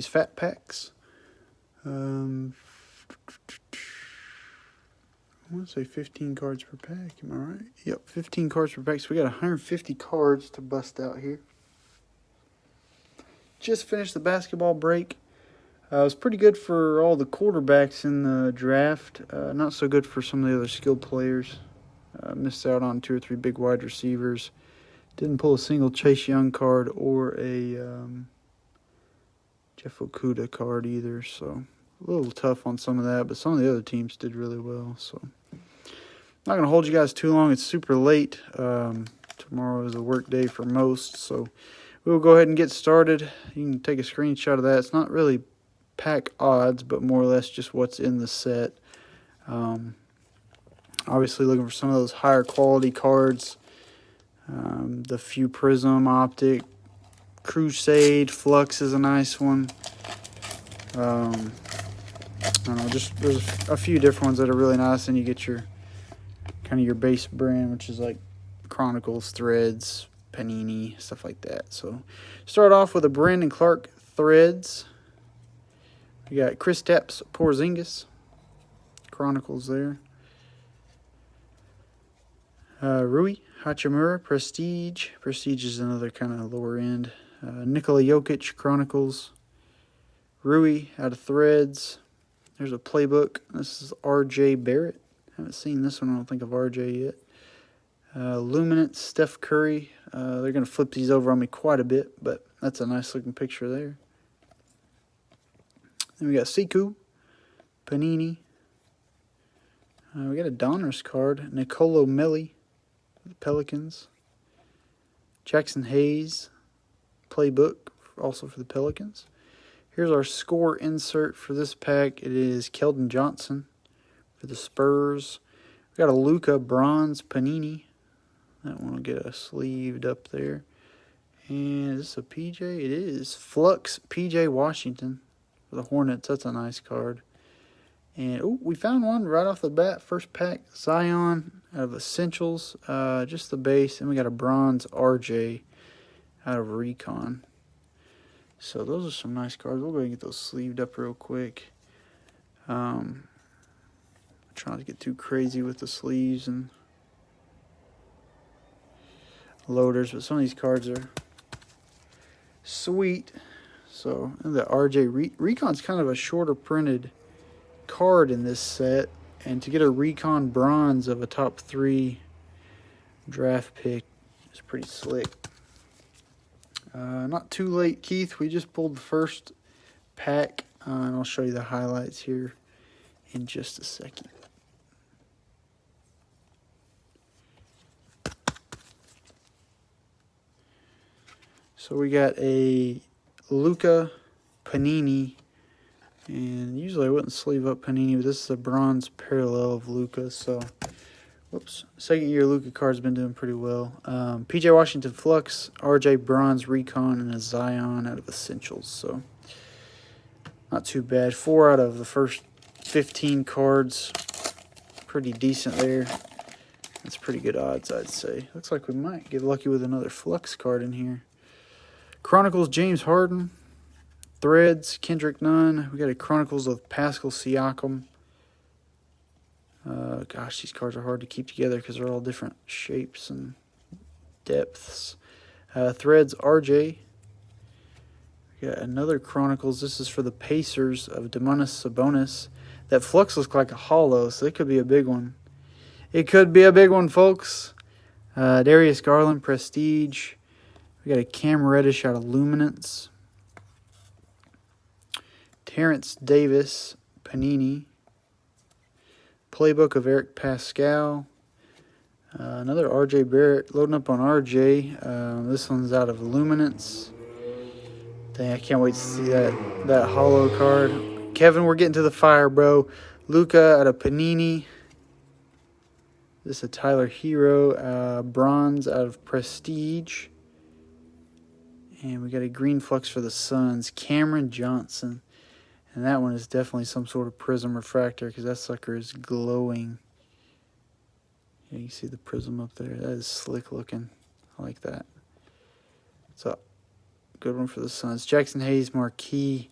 Fat Packs. I want to say 15 cards per pack. Am I right? Yep, 15 cards per pack. So we got 150 cards to bust out here. Just finished the basketball break. It was pretty good for all the quarterbacks in the draft. Not so good for some of the other skilled players. Missed out on 2 or 3 big wide receivers. Didn't pull a single Chase Young card or a Jeff Okuda card either. So a little tough on some of that, but some of the other teams did really well. So not going to hold you guys too long. It's super late. Tomorrow is a work day for most, so we'll go ahead and get started. You can take a screenshot of that. It's not really pack odds, but more or less just what's in the set. Obviously looking for some of those higher quality cards. The few Prism, Optic, Crusade, Flux is a nice one. I don't know, just there's a few different ones that are really nice, and you get your kind of your base brand, which is like Chronicles, Threads, Panini, stuff like that. So start off with a Brandon Clark Threads. We got Kristaps Porzingis, Chronicles there. Rui Hachimura, Prestige. Prestige is another kind of lower end. Nikola Jokic, Chronicles. Rui out of Threads. There's a playbook. This is R.J. Barrett. Haven't seen this one. I don't think of R.J. yet. Luminance, Steph Curry. They're going to flip these over on me quite a bit, but that's a nice looking picture there. Then we got Siku, Panini. We got a Donruss card. Nicolo Melli, the Pelicans. Jackson Hayes, playbook, also for the Pelicans. Here's our score insert for this pack. It is Keldon Johnson for the Spurs. We got a Luka Bronze Panini. That one will get us sleeved up there. And is this a PJ? It is. Flux PJ Washington for the Hornets. That's a nice card. And we found one right off the bat. First pack, Zion out of Essentials. Just the base. And we got a bronze RJ out of Recon. So those are some nice cards. We'll go ahead and get those sleeved up real quick. Trying to get too crazy with the sleeves and loaders, but some of these cards are sweet. So the RJ Recon's kind of a shorter printed card in this set, and to get a Recon bronze of a top 3 draft pick is pretty slick. Not too late, Keith. We just pulled the first pack, and I'll show you the highlights here in just a second. So we got a Luka Panini, and usually I wouldn't sleeve up Panini, but this is a bronze parallel of Luka. So, whoops, second year Luka card's been doing pretty well. PJ Washington Flux, RJ Bronze Recon, and a Zion out of Essentials. So, not too bad. 4 out of the first 15 cards, pretty decent there. That's pretty good odds, I'd say. Looks like we might get lucky with another Flux card in here. Chronicles James Harden. Threads Kendrick Nunn. We got a Chronicles of Pascal Siakam. Gosh, these cards are hard to keep together because they're all different shapes and depths. Threads RJ. We got another Chronicles. This is for the Pacers of Domantas Sabonis. That Flux looks like a hollow, so it could be a big one. It could be a big one, folks. Darius Garland Prestige. We got a Cam Reddish out of Luminance. Terrence Davis, Panini. Playbook of Eric Pascal. Another RJ Barrett, loading up on RJ. This one's out of Luminance. Dang, I can't wait to see that hollow card. Kevin, we're getting to the fire, bro. Luka out of Panini. This is a Tyler Hero. Bronze out of Prestige. And we got a green Flux for the Suns, Cameron Johnson. And that one is definitely some sort of prism refractor because that sucker is glowing. Yeah, you see the prism up there. That is slick looking. I like that. So, good one for the Suns. Jackson Hayes, Marquee.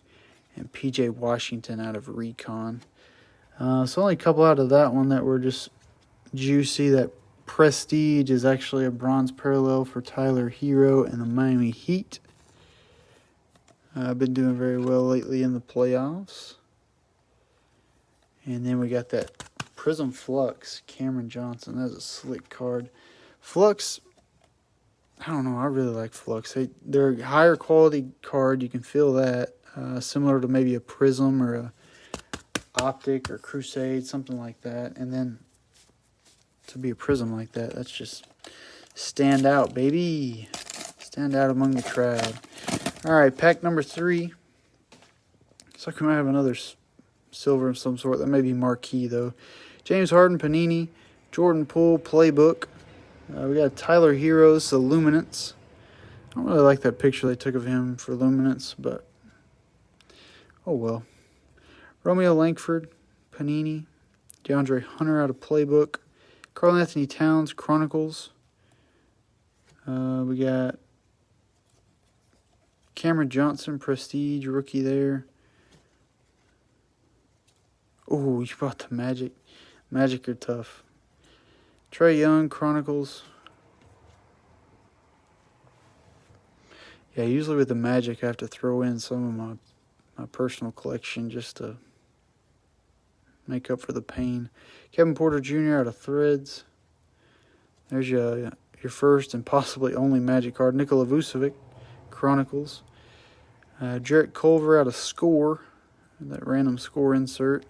and PJ Washington out of Recon. So only a couple out of that one that were just juicy. That Prestige is actually a bronze parallel for Tyler Hero and the Miami Heat. I've been doing very well lately in the playoffs. And then we got that Prism Flux, Cameron Johnson. That's a slick card. Flux, I don't know. I really like Flux. They're a higher quality card. You can feel that. Similar to maybe a Prism or a Optic or Crusade, something like that. And then to be a Prism like that, that's just stand out, baby. Stand out among the crowd. All right, pack number 3. Looks like we might have another silver of some sort. That may be marquee, though. James Harden, Panini. Jordan Poole, Playbook. We got Tyler Heroes, the Luminance. I don't really like that picture they took of him for Luminance, but oh well. Romeo Langford, Panini. DeAndre Hunter out of Playbook. Karl Anthony Towns, Chronicles. We got Cameron Johnson, Prestige, rookie there. Oh, you bought the Magic. Magic are tough. Trae Young, Chronicles. Yeah, usually with the Magic, I have to throw in some of my personal collection just to make up for the pain. Kevin Porter Jr. out of Threads. There's your first and possibly only Magic card. Nikola Vucevic, Chronicles. Jarrett Culver out of Score. That random Score insert.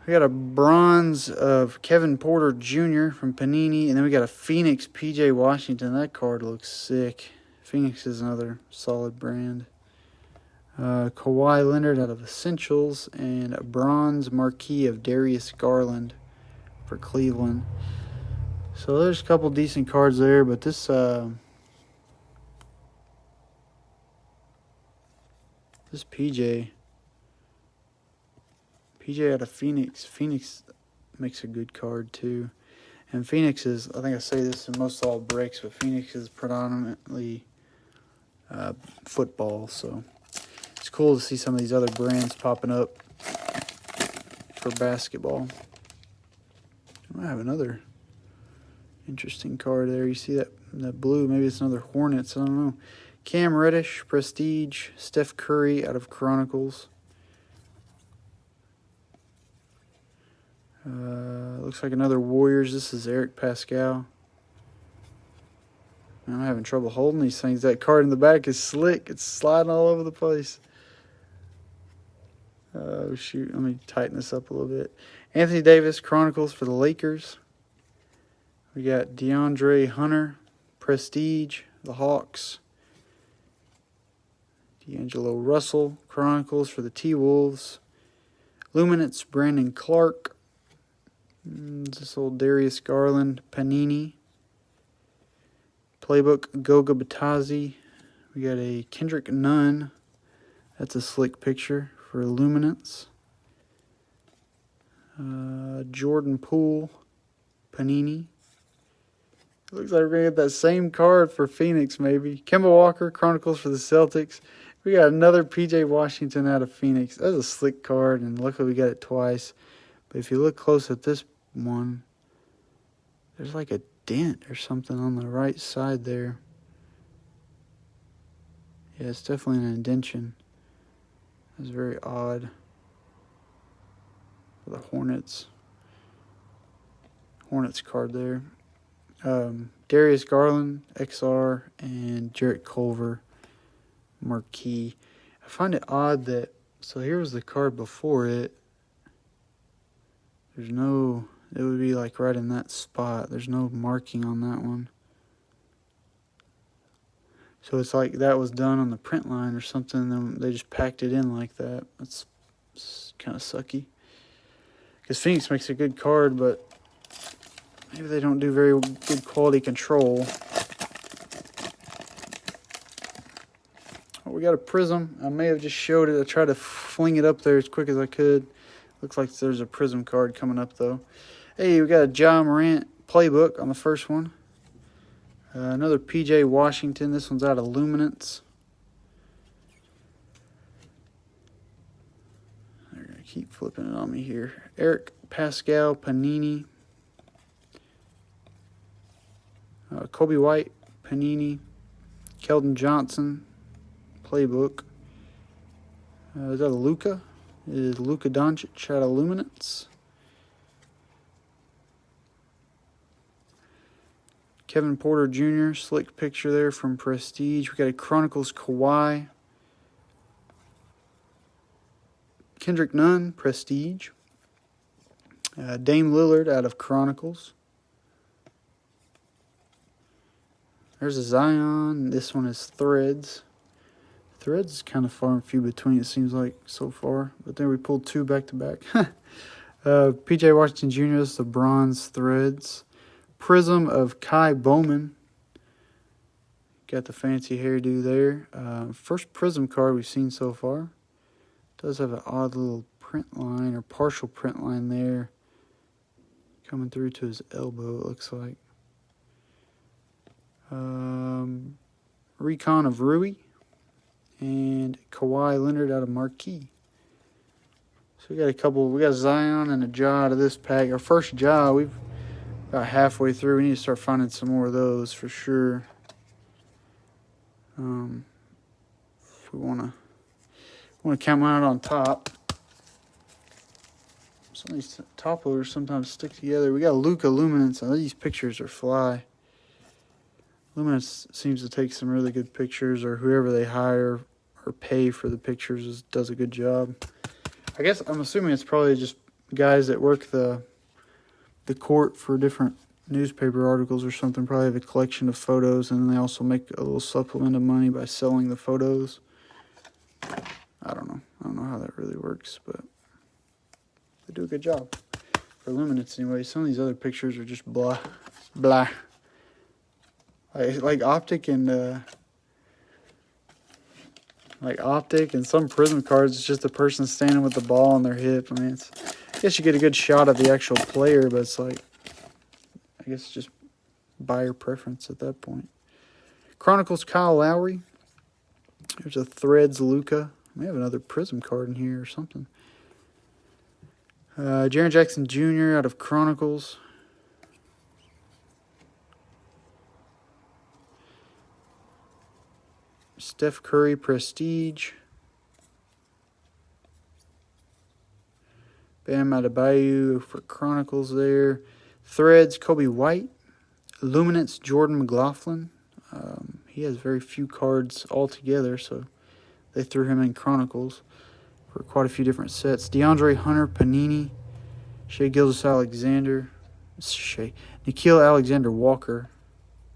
We got a bronze of Kevin Porter Jr. from Panini. And then we got a Phoenix PJ Washington. That card looks sick. Phoenix is another solid brand. Kawhi Leonard out of Essentials. And a bronze marquee of Darius Garland for Cleveland. So there's a couple decent cards there. But this PJ out of Phoenix. Phoenix makes a good card too. And Phoenix is, I think I say this in most all breaks, but Phoenix is predominantly football. So it's cool to see some of these other brands popping up for basketball. I have another interesting card there. You see that blue? Maybe it's another Hornets. I don't know. Cam Reddish, Prestige. Steph Curry out of Chronicles. Looks like another Warriors. This is Eric Pascal. I'm having trouble holding these things. That card in the back is slick. It's sliding all over the place. Oh, shoot. Let me tighten this up a little bit. Anthony Davis, Chronicles for the Lakers. We got DeAndre Hunter, Prestige, the Hawks. D'Angelo Russell, Chronicles for the T-Wolves. Luminance, Brandon Clark. This old Darius Garland, Panini. Playbook, Goga Batazzi. We got a Kendrick Nunn. That's a slick picture for Luminance. Jordan Poole, Panini. Looks like we're going to get that same card for Phoenix, maybe. Kemba Walker, Chronicles for the Celtics. We got another PJ Washington out of Phoenix. That's a slick card, and luckily we got it twice. But if you look close at this one, there's like a dent or something on the right side there. Yeah, it's definitely an indentation. That's very odd for the Hornets. Hornets card there. Darius Garland, XR, and Jarrett Culver, marquee. I find it odd that, so here was the card before it. There's no, it would be like right in that spot. There's no marking on that one. So it's like that was done on the print line or something, then they just packed it in like that. That's kind of sucky. Because Phoenix makes a good card, but maybe they don't do very good quality control. Oh, we got a Prism. I may have just showed it. I tried to fling it up there as quick as I could. Looks like there's a Prism card coming up, though. Hey, we got a Ja Morant Playbook on the first one. Another PJ Washington. This one's out of Luminance. Keep flipping it on me here. Eric Pascal Panini. Kobe White Panini. Keldon Johnson Playbook. Is that a Luka? It is Luka Doncic out of Luminance. Kevin Porter Jr. Slick picture there from Prestige. We got a Chronicles Kawhi. Kendrick Nunn, Prestige. Dame Lillard out of Chronicles. There's a Zion. This one is Threads. Threads is kind of far and few between, it seems like, so far. But then we pulled 2 back-to-back. P.J. Washington Jr. This is the Bronze Threads. Prism of Kai Bowman. Got the fancy hairdo there. First Prism card we've seen so far. Does have an odd little print line or partial print line there. Coming through to his elbow, it looks like. Recon of Rui. And Kawhi Leonard out of Marquee. So we got a couple. We got Zion and a Ja out of this pack. Our first Ja, we've about halfway through. We need to start finding some more of those for sure. If we want to count mine out on top. Some of these top loaders sometimes stick together. We got Luka Luminance. Now, these pictures are fly. Luminance seems to take some really good pictures, or whoever they hire or pay for the pictures does a good job. I guess I'm assuming it's probably just guys that work the court for different newspaper articles or something. Probably have a collection of photos, and then they also make a little supplement of money by selling the photos. I don't know. I don't know how that really works, but they do a good job. For Luminance anyway. Some of these other pictures are just blah. Blah. Like Optic and some Prism cards, it's just a person standing with the ball on their hip. I mean, I guess you get a good shot of the actual player, but it's like, I guess it's just buyer preference at that point. Chronicles Kyle Lowry. There's a Threads Luka. We have another Prism card in here or something. Jaren Jackson Jr. out of Chronicles. Steph Curry Prestige. Bam Adebayo for Chronicles there. Threads Kobe White. Luminance Jordan McLaughlin. He has very few cards altogether, so they threw him in Chronicles for quite a few different sets. DeAndre Hunter Panini. Shai Gilgeous-Alexander. Nickeil Alexander-Walker.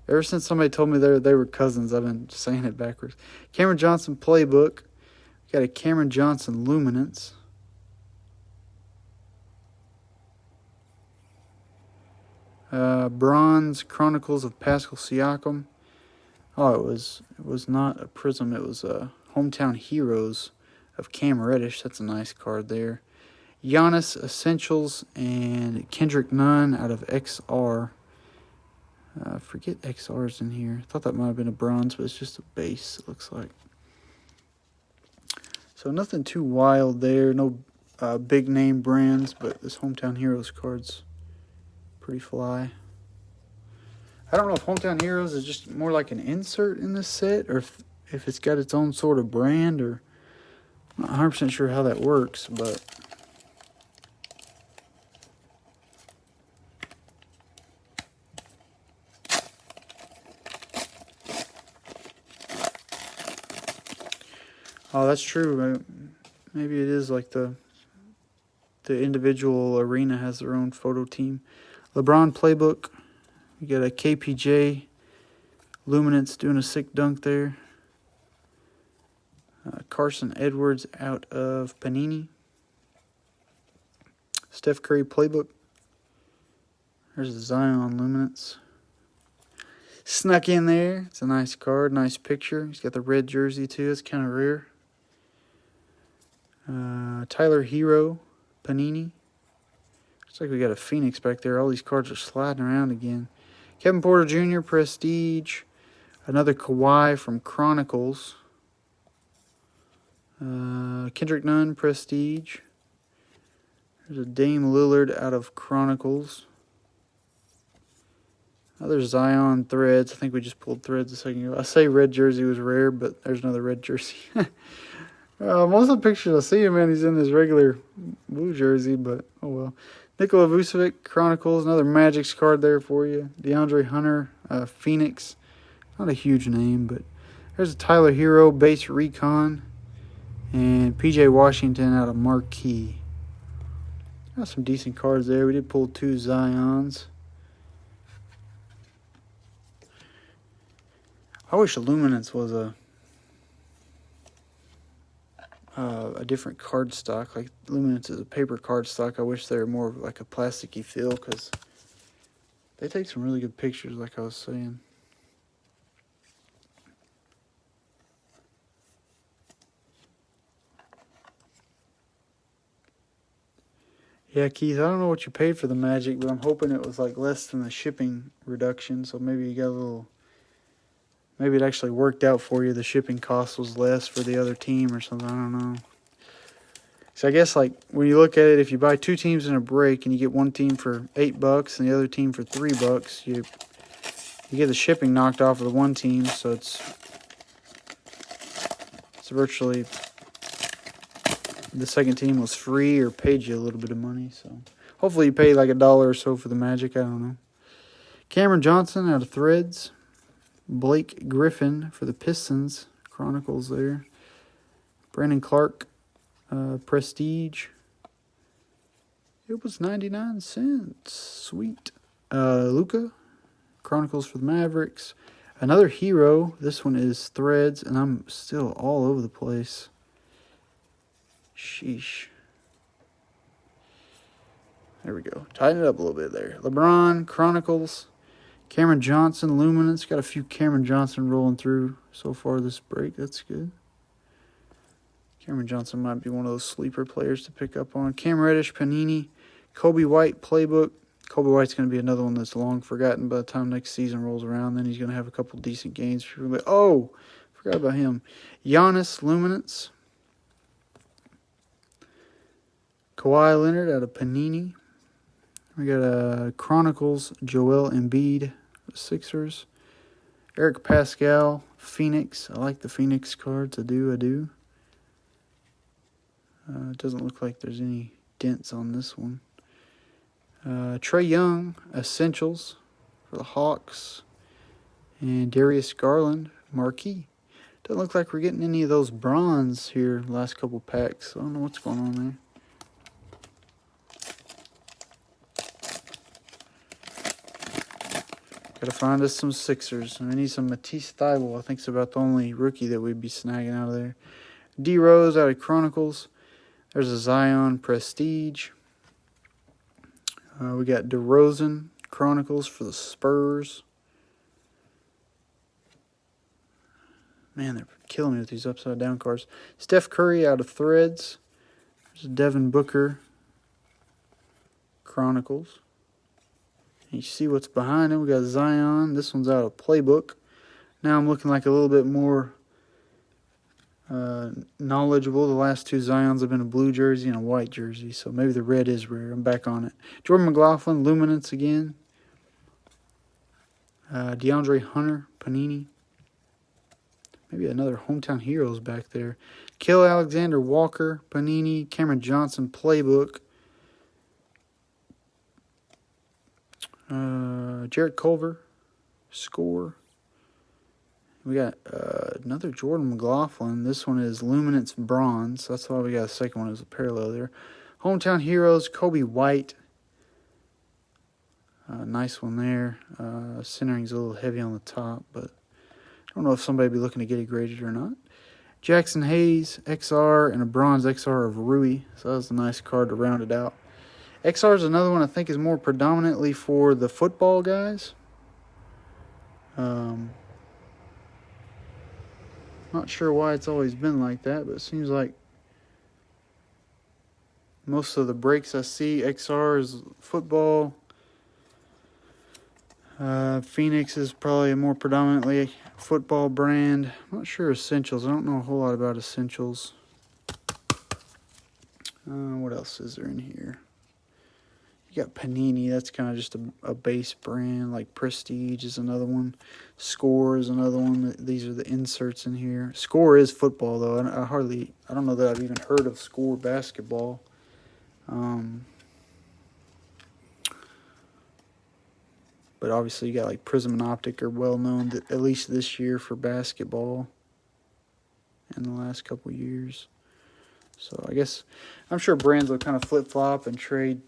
Ever since somebody told me they were cousins, I've been saying it backwards. Cameron Johnson Playbook. We got a Cameron Johnson Luminance. Bronze Chronicles of Pascal Siakam. Oh, it was not a Prism. It was a Hometown Heroes of Cam Reddish. That's a nice card there. Giannis Essentials and Kendrick Nunn out of XR. Forget XR's in here. I thought that might have been a bronze, but it's just a base, it looks like. So nothing too wild there. No big name brands, but this Hometown Heroes card's pretty fly. I don't know if Hometown Heroes is just more like an insert in this set, or if it's got its own sort of brand, or I'm not 100% sure how that works, but oh, that's true. Maybe it is like the individual arena has their own photo team. LeBron Playbook. We got a KPJ Luminance doing a sick dunk there. Carson Edwards out of Panini. Steph Curry Playbook. There's a Zion Luminance. Snuck in there. It's a nice card, nice picture. He's got the red jersey too. It's kind of rare. Tyler Hero Panini. Looks like we got a Phoenix back there. All these cards are sliding around again. Kevin Porter Jr. Prestige. Another Kawhi from Chronicles. Kendrick Nunn Prestige. There's a Dame Lillard out of Chronicles. Another Zion Threads. I think we just pulled Threads a second ago. I say red jersey was rare, but there's another red jersey. Most of the pictures I see him in, he's in his regular blue jersey, but oh well. Nikola Vucevic, Chronicles, another Magic's card there for you. DeAndre Hunter, Phoenix. Not a huge name, but there's a Tyler Hero, base recon. And PJ Washington out of Marquee. Got some decent cards there. We did pull 2 Zions. I wish Illuminance was a different card stock. Like Luminance is a paper card stock. I wish they were more of like a plasticky feel because they take some really good pictures, like I was saying. Yeah, Keith, I don't know what you paid for the Magic, but I'm hoping it was like less than the shipping reduction. So maybe you got a little, maybe it actually worked out for you. The shipping cost was less for the other team or something. I don't know. So I guess like when you look at it, if you buy 2 teams in a break and you get one team for $8 and the other team for $3, you get the shipping knocked off of the one team. So it's virtually the second team was free or paid you a little bit of money. So hopefully you paid like $1 or so for the Magic. I don't know. Cameron Johnson out of Threads. Blake Griffin for the Pistons. Chronicles there. Brandon Clark. Prestige. It was 99 cents. Sweet. Luka. Chronicles for the Mavericks. Another Hero. This one is Threads, and I'm still all over the place. Sheesh. There we go. Tighten it up a little bit there. LeBron, Chronicles. Cameron Johnson, Luminance. Got a few Cameron Johnson rolling through so far this break. That's good. Cameron Johnson might be one of those sleeper players to pick up on. Cam Reddish, Panini. Kobe White, Playbook. Kobe White's going to be another one that's long forgotten by the time next season rolls around. Then he's going to have a couple decent games. Oh, forgot about him. Giannis, Luminance. Kawhi Leonard out of Panini. We got Chronicles, Joel Embiid, Sixers. Eric Pascal, Phoenix. I like the Phoenix cards. I do. It doesn't look like there's any dents on this one. Trae Young, Essentials for the Hawks. And Darius Garland, Marquee. Doesn't look like we're getting any of those bronze here last couple packs. So I don't know what's going on there. Got to find us some Sixers. We need some Matisse Thybulle. I think it's about the only rookie that we'd be snagging out of there. D Rose out of Chronicles. There's a Zion Prestige. We got DeRozan Chronicles for the Spurs. Man, they're killing me with these upside down cards. Steph Curry out of Threads. There's a Devin Booker Chronicles. You see what's behind it. We got Zion. This one's out of Playbook. Now I'm looking like a little bit more knowledgeable. The last 2 Zions have been a blue jersey and a white jersey, so maybe the red is rare. I'm back on it. Jordan McLaughlin, Luminance again. DeAndre Hunter, Panini. Maybe another Hometown Heroes back there. Kill Alexander Walker, Panini. Cameron Johnson, Playbook. Jarrett Culver, Score. We got another Jordan McLaughlin. This one is Luminance Bronze. That's why we got a second one as a parallel there. Hometown Heroes, Kobe White. Nice one there. Centering's a little heavy on the top, but I don't know if somebody would be looking to get it graded or not. Jackson Hayes, XR, and a bronze XR of Rui. So that was a nice card to round it out. XR is another one I think is more predominantly for the football guys. Not sure why it's always been like that, but it seems like most of the breaks I see, XR is football. Phoenix is probably a more predominantly football brand. I'm not sure Essentials. I don't know a whole lot about Essentials. What else is there in here? You got Panini. That's kind of just a base brand. Like Prestige is another one. Score is another one. These are the inserts in here. Score is football, though. I don't know that I've even heard of Score basketball. But obviously you got like Prism and Optic are well known, at least this year, for basketball in the last couple years. So I guess I'm sure brands will kind of flip-flop and trade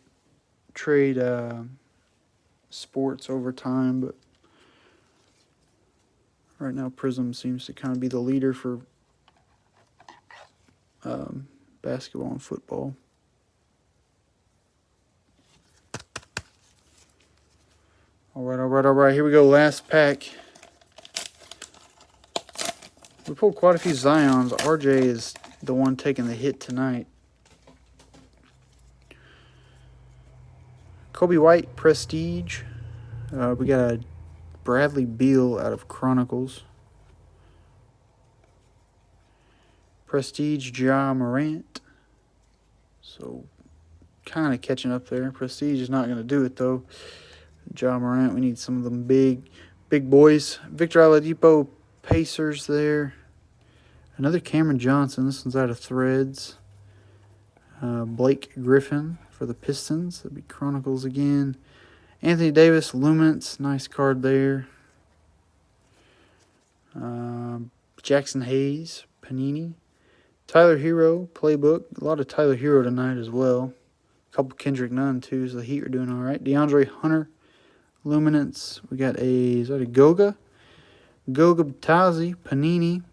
sports over time, but right now Prism seems to kind of be the leader for basketball and football. All right. Here we go. Last pack. We pulled quite a few Zions. RJ is the one taking the hit tonight. Kobe White, Prestige. We got a Bradley Beal out of Chronicles. Prestige, Ja Morant. So, kind of catching up there. Prestige is not going to do it, though. Ja Morant, we need some of them big boys. Victor Oladipo, Pacers there. Another Cameron Johnson. This one's out of Threads. Blake Griffin for the Pistons. That'd be Chronicles again. Anthony Davis, Luminance. Nice card there. Jackson Hayes, Panini. Tyler Hero, Playbook. A lot of Tyler Hero tonight as well. A couple Kendrick Nunn, too, so the Heat are doing all right. DeAndre Hunter, Luminance. We got is that a Goga? Goga Batazi, Panini.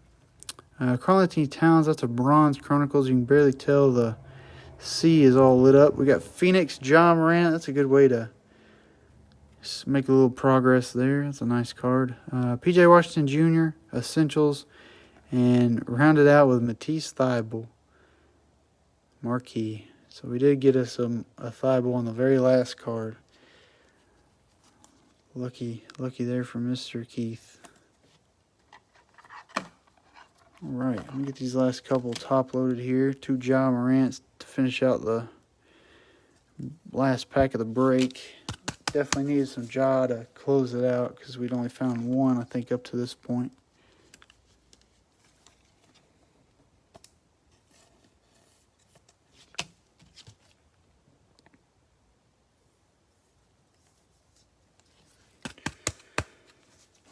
Karl-Anthony Towns, that's a bronze Chronicles. You can barely tell the C is all lit up. We got Phoenix, Ja Morant. That's a good way to make a little progress there. That's a nice card. P.J. Washington Jr., Essentials. And rounded out with Matisse Thybulle, Marquee. So we did get us a Thybulle on the very last card. Lucky there for Mr. Keith. All right, let me get these last couple top loaded here. 2 Ja Morants to finish out the last pack of the break. Definitely needed some Ja to close it out because we'd only found one, I think, up to this point.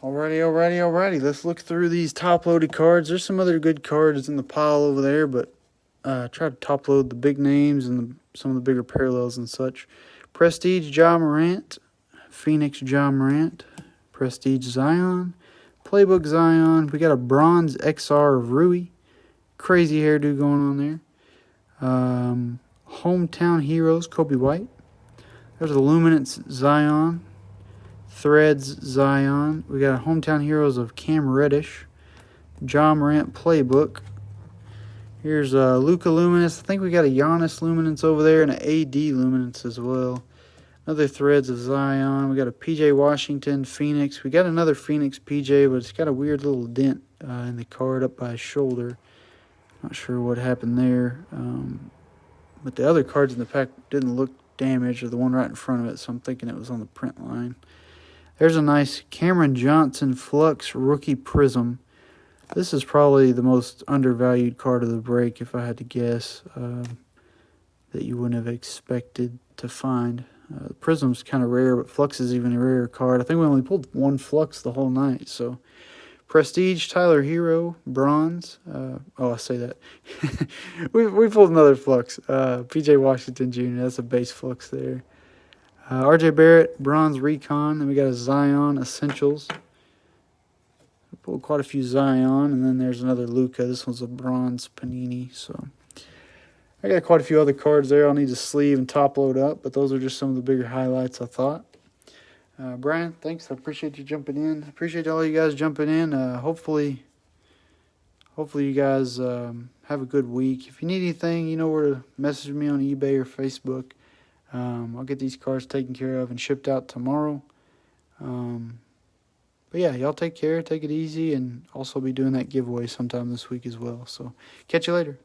Alrighty. Let's look through these top-loaded cards. There's some other good cards in the pile over there, but try to top-load the big names and some of the bigger parallels and such. Prestige, Ja Morant. Phoenix, Ja Morant. Prestige, Zion. Playbook, Zion. We got a bronze XR of Rui. Crazy hairdo going on there. Hometown Heroes, Kobe White. There's a Luminance, Zion. Threads, Zion. We got Hometown Heroes of Cam Reddish. Ja Morant Playbook. Here's Luka Luminance. I think we got a Giannis Luminance over there and an AD Luminance as well. Another Threads of Zion. We got a PJ Washington Phoenix. We got another Phoenix PJ, but it's got a weird little dent in the card up by his shoulder. Not sure what happened there. But the other cards in the pack didn't look damaged, or the one right in front of it, so I'm thinking it was on the print line. There's a nice Cameron Johnson Flux Rookie Prism. This is probably the most undervalued card of the break, if I had to guess, that you wouldn't have expected to find. Prism's kind of rare, but Flux is even a rarer card. I think we only pulled one Flux the whole night. So, Prestige, Tyler Hero, Bronze. I say that. we pulled another Flux. P.J. Washington Jr., that's a base Flux there. R.J. Barrett, Bronze Recon. Then we got a Zion Essentials. We pulled quite a few Zion. And then there's another Luka. This one's a Bronze Panini. So I got quite a few other cards there I'll need to sleeve and top load up. But those are just some of the bigger highlights, I thought. Brian, thanks. I appreciate you jumping in. Appreciate all you guys jumping in. Hopefully you guys have a good week. If you need anything, you know where to message me on eBay or Facebook. I'll get these cards taken care of and shipped out tomorrow. But yeah, y'all take care, take it easy, and also be doing that giveaway sometime this week as well. So catch you later.